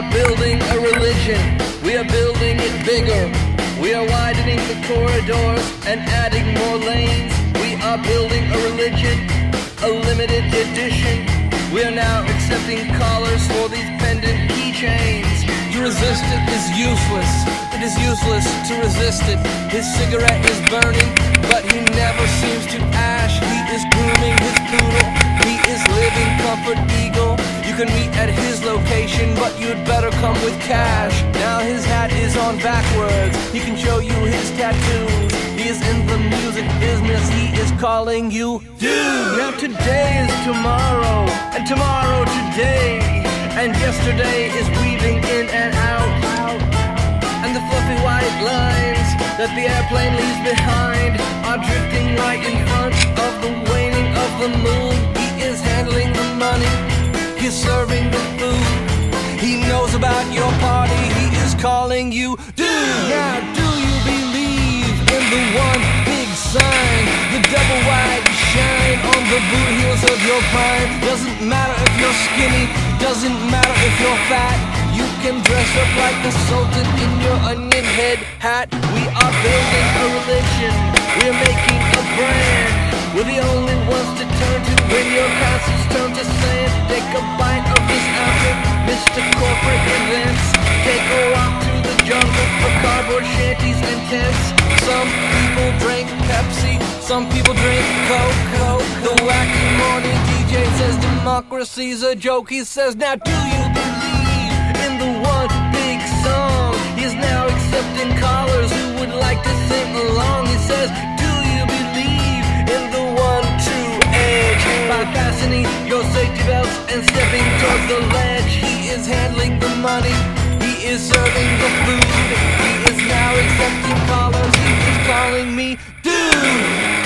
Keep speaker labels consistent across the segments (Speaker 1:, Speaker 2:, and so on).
Speaker 1: are building a religion. We are building it bigger. We are widening the corridors and adding more lanes. We are building a religion, a limited edition. We are now accepting collars for these pendant keychains. To resist it is useless. It is useless to resist it. His cigarette is burning, but he never seems to ash. He is grooming his poodle. He is living comfort eagle. You can meet at his location, but you'd better come with cash. Now his hat is on backwards. He can show you his tattoos. He is in the music business. He is calling you dude. Now today is tomorrow, and tomorrow today, and yesterday is weaving in and out. And the fluffy white lines that the airplane leaves behind are drifting right in front of the waning of the moon. He is handling the money. He's serving the food. He knows about your party. He is calling you dude. Now do you believe in the one big sign, the double wide shine on the boot heels of your prime? Doesn't matter if you're skinny, doesn't matter if you're fat. You can dress up like the Sultan in your onion head hat. We are building a religion. We're making a brand. We're the only ones to turn to when your concerts turn to sand. Take a bite of this outfit, Mr. Corporate Events. Take a walk through the jungle of cardboard shanties and tents. Some people drink Pepsi, some people drink Coke. The wacky morning DJ says democracy's a joke. He says, now do you believe in the one big song? He's now accepting callers who would like to sing along. He says, do you believe in the one true edge? By fastening your safety belts and stepping towards the ledge. He is handling the money. He is serving the food. He is now accepting callers. He is calling me dude.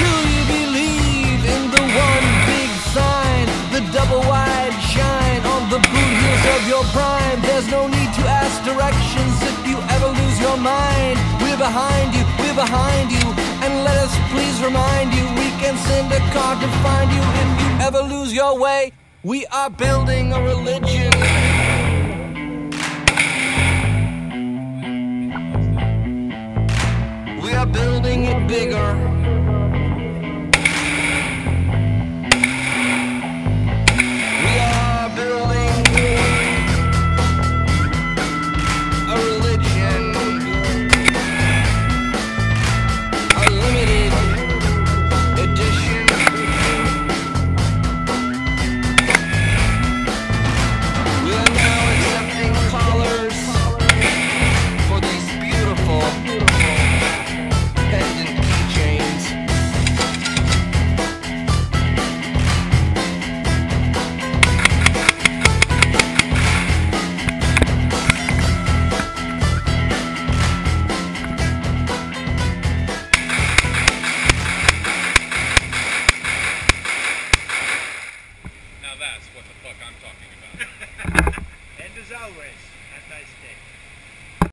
Speaker 1: Do you believe in the one big sign, the double wide shine on the boot heels of your prime? There's no need to ask directions if you ever lose your mind. We're behind you, we're behind you, and let us please remind you, we can send a car to find you if you ever lose your way. We are building a religion. We are building it bigger.